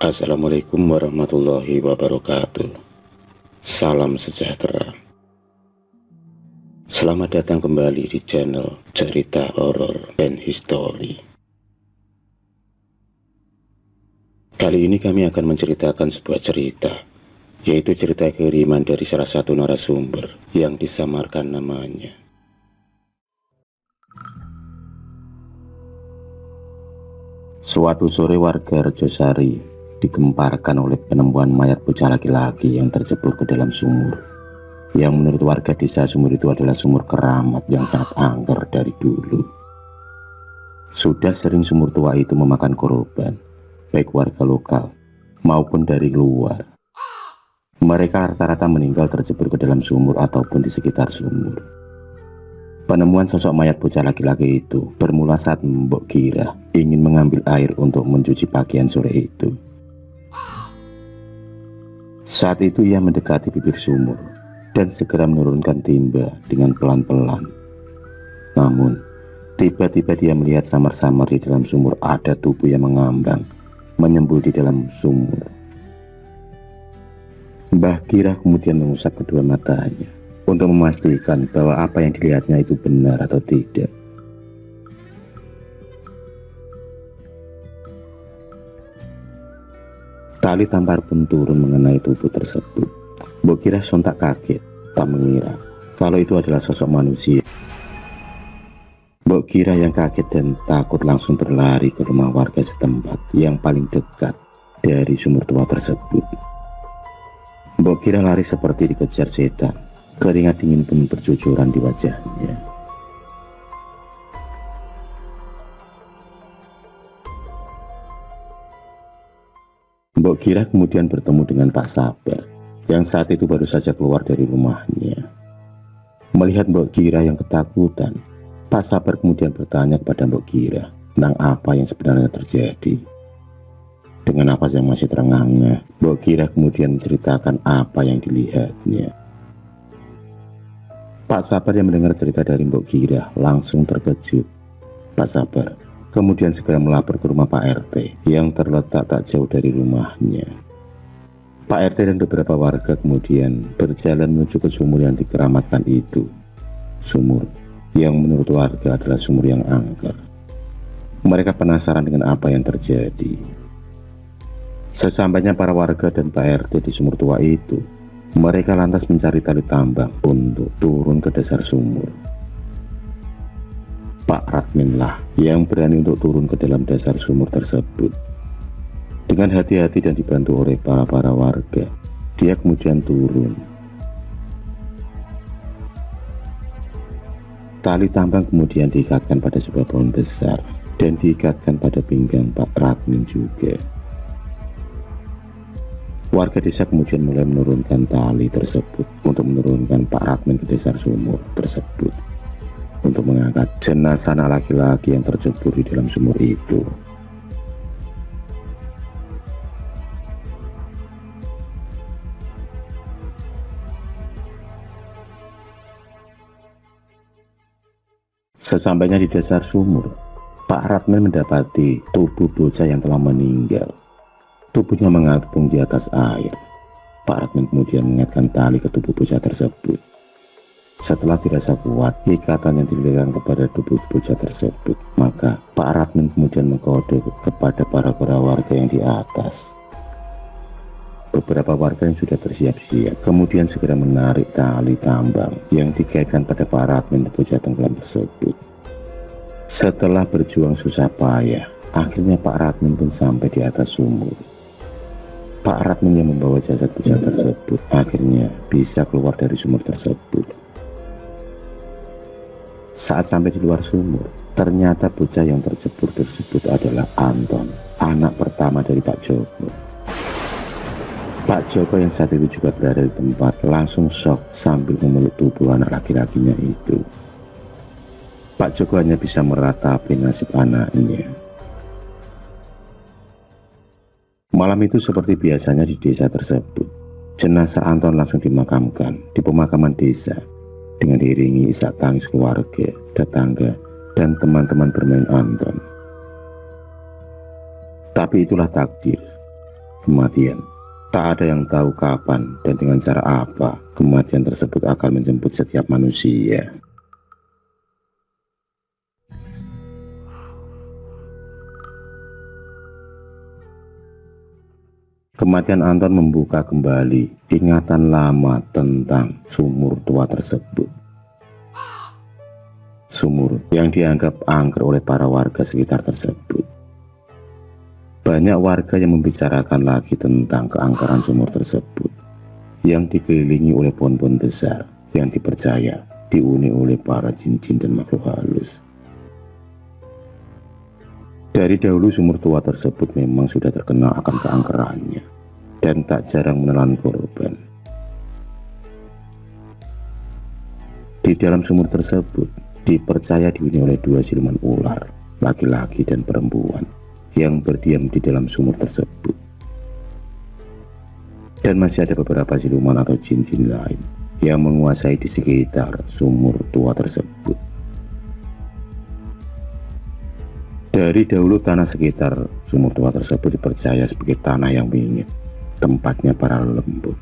Assalamualaikum warahmatullahi wabarakatuh. Salam sejahtera. Selamat datang kembali di channel Cerita Horor and History. Kali ini kami akan menceritakan sebuah cerita, yaitu cerita kiriman dari salah satu narasumber yang disamarkan namanya. Suatu sore warga Rejosari digemparkan oleh penemuan mayat bocah laki-laki yang tercebur ke dalam sumur, yang menurut warga desa sumur itu adalah sumur keramat yang sangat angker dari dulu. Sudah sering sumur tua itu memakan korban, baik warga lokal maupun dari luar. Mereka rata-rata meninggal tercebur ke dalam sumur ataupun di sekitar sumur. Penemuan sosok mayat bocah laki-laki itu bermula saat Mbok Gira ingin mengambil air untuk mencuci pakaian sore itu. Saat itu ia mendekati bibir sumur dan segera menurunkan timba dengan pelan-pelan. Namun, tiba-tiba dia melihat samar-samar di dalam sumur ada tubuh yang mengambang, menyembul di dalam sumur. Mbah Gira kemudian mengusap kedua matanya untuk memastikan bahwa apa yang dilihatnya itu benar atau tidak. Tali tampar pun turun mengenai tubuh tersebut. Mbok Gira sontak kaget, tak mengira kalau itu adalah sosok manusia. Mbok Gira yang kaget dan takut langsung berlari ke rumah warga setempat yang paling dekat dari sumur tua tersebut. Mbok Gira lari seperti dikejar setan, keringat dingin pun bercucuran di wajahnya. Mbok Gira kemudian bertemu dengan Pak Sabar yang saat itu baru saja keluar dari rumahnya. Melihat Mbok Gira yang ketakutan, Pak Sabar kemudian bertanya kepada Mbok Gira tentang apa yang sebenarnya terjadi. Dengan napas yang masih terengah-engah, Mbok Gira kemudian menceritakan apa yang dilihatnya. Pak Sabar yang mendengar cerita dari Mbok Gira langsung terkejut. Pak Sabar kemudian segera melapor ke rumah Pak RT yang terletak tak jauh dari rumahnya. Pak RT dan beberapa warga kemudian berjalan menuju ke sumur yang dikeramatkan itu. Sumur yang menurut warga adalah sumur yang angker. Mereka penasaran dengan apa yang terjadi. Sesampainya para warga dan Pak RT di sumur tua itu, mereka lantas mencari tali tambang untuk turun ke dasar sumur. Pak Radmin lah yang berani untuk turun ke dalam dasar sumur tersebut. Dengan hati-hati dan dibantu oleh para warga, dia kemudian turun. Tali tambang kemudian diikatkan pada sebuah pohon besar dan diikatkan pada pinggang Pak Radmin juga. Warga desa kemudian mulai menurunkan tali tersebut untuk menurunkan Pak Radmin ke dasar sumur tersebut, untuk mengangkat jenazah anak laki-laki yang tercebur di dalam sumur itu. Sesampainya di dasar sumur, Pak Radmin mendapati tubuh bocah yang telah meninggal. Tubuhnya mengapung di atas air. Pak Radmin kemudian mengaitkan tali ke tubuh bocah tersebut. Setelah dirasa kuat ikatan yang dilihatkan kepada tubuh bocah tersebut, maka Pak Radmin kemudian mengkode kepada para warga yang di atas. Beberapa warga yang sudah bersiap-siap kemudian segera menarik tali tambang yang dikaitkan pada Pak Radmin dan bocah tenggelam tersebut. Setelah berjuang susah payah, akhirnya Pak Radmin pun sampai di atas sumur. Pak Radmin yang membawa jasad bocah tersebut akhirnya bisa keluar dari sumur tersebut. Saat sampai di luar sumur, ternyata bocah yang tercebur tersebut adalah Anton, anak pertama dari Pak Joko. Pak Joko yang saat itu juga berada di tempat langsung shock sambil memeluk tubuh anak laki-lakinya itu. Pak Joko hanya bisa meratapi nasib anaknya. Malam itu seperti biasanya di desa tersebut, jenazah Anton langsung dimakamkan di pemakaman desa dengan diiringi isak tangis keluarga, tetangga, dan teman-teman bermain Anton. Tapi itulah takdir. kematian. Tak ada yang tahu kapan dan dengan cara apa kematian tersebut akan menjemput setiap manusia. Kematian Anton membuka kembali ingatan lama tentang sumur tua tersebut. Sumur yang dianggap angker oleh para warga sekitar tersebut. Banyak warga yang membicarakan lagi tentang keangkeran sumur tersebut, yang dikelilingi oleh pohon-pohon besar yang dipercaya dihuni oleh para jin-jin dan makhluk halus. Dari dahulu sumur tua tersebut memang sudah terkenal akan keangkerannya dan tak jarang menelan korban. Di dalam sumur tersebut dipercaya dihuni oleh 2 siluman ular, laki-laki dan perempuan, yang berdiam di dalam sumur tersebut. Dan masih ada beberapa siluman atau jin-jin lain yang menguasai di sekitar sumur tua tersebut. Dari dahulu tanah sekitar sumur tua tersebut dipercaya sebagai tanah yang wingit, tempatnya para lembut.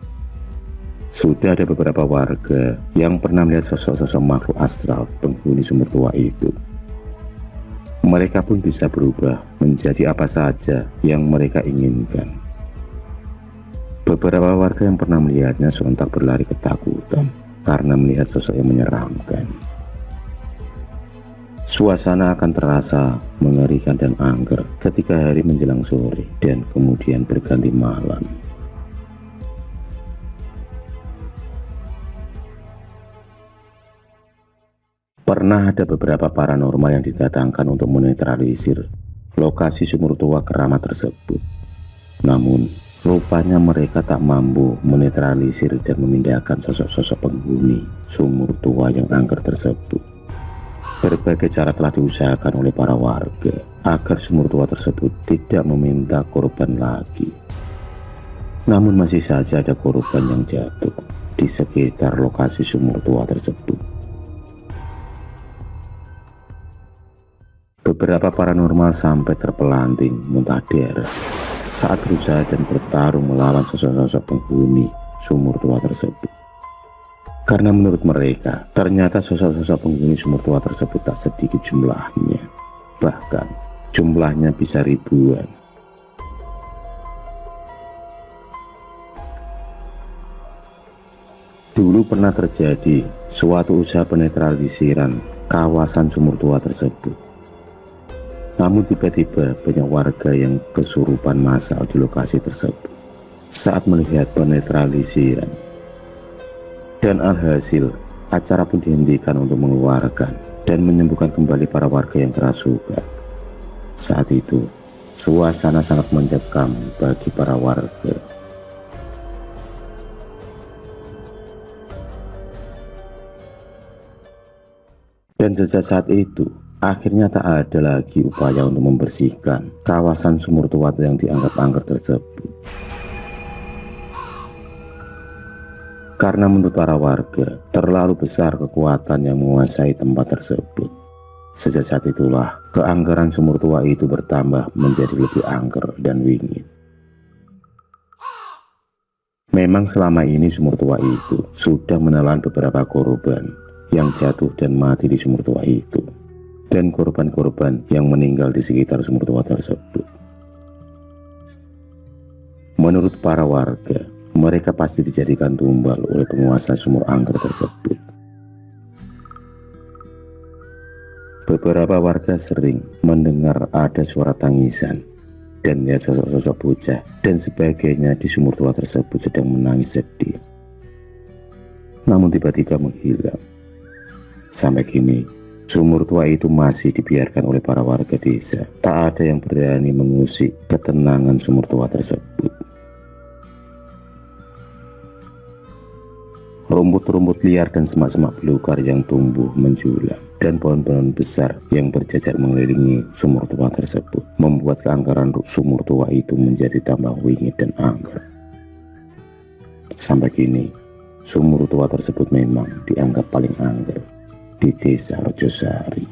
Sudah ada beberapa warga yang pernah melihat sosok-sosok makhluk astral penghuni sumur tua itu. Mereka pun bisa berubah menjadi apa saja yang mereka inginkan. Beberapa warga yang pernah melihatnya sontak berlari ketakutan karena melihat sosok yang menyeramkan. Suasana akan terasa mengerikan dan angker ketika hari menjelang sore dan kemudian berganti malam. Pernah ada beberapa paranormal yang didatangkan untuk menetralisir lokasi sumur tua keramat tersebut. Namun, rupanya mereka tak mampu menetralisir dan memindahkan sosok-sosok penghuni sumur tua yang angker tersebut. Berbagai cara telah diusahakan oleh para warga agar sumur tua tersebut tidak meminta korban lagi. Namun masih saja ada korban yang jatuh di sekitar lokasi sumur tua tersebut. Beberapa paranormal sampai terpelanting muntah darah saat berusaha dan bertarung melawan sosok-sosok penghuni sumur tua tersebut. Karena menurut mereka, ternyata sosok-sosok penghuni sumur tua tersebut tak sedikit jumlahnya. Bahkan, jumlahnya bisa ribuan. Dulu pernah terjadi suatu usaha penetralisiran kawasan sumur tua tersebut. Namun tiba-tiba banyak warga yang kesurupan massal di lokasi tersebut saat melihat penetralisiran. Dan alhasil, acara pun dihentikan untuk mengeluarkan dan menyembuhkan kembali para warga yang kerasukan. Saat itu, suasana sangat mencekam bagi para warga. Dan sejak saat itu, akhirnya tak ada lagi upaya untuk membersihkan kawasan sumur tua yang dianggap angker tersebut. Karena menurut para warga, terlalu besar kekuatan yang menguasai tempat tersebut. Sejak saat itulah, keangkeran sumur tua itu bertambah menjadi lebih angker dan wingit. Memang selama ini sumur tua itu sudah menelan beberapa korban yang jatuh dan mati di sumur tua itu, dan korban-korban yang meninggal di sekitar sumur tua tersebut. Menurut para warga, mereka pasti dijadikan tumbal oleh penguasa sumur angker tersebut. Beberapa warga sering mendengar ada suara tangisan dan melihat sosok-sosok bocah dan sebagainya di sumur tua tersebut sedang menangis sedih. Namun tiba-tiba menghilang. Sampai kini, sumur tua itu masih dibiarkan oleh para warga desa. Tak ada yang berani mengusik ketenangan sumur tua tersebut. Rumput-rumput liar dan semak-semak belukar yang tumbuh menjulang dan pohon-pohon besar yang berjajar mengelilingi sumur tua tersebut membuat keangkeran sumur tua itu menjadi tambah wingit dan angker. Sampai kini, sumur tua tersebut memang dianggap paling angker di desa Rojosari.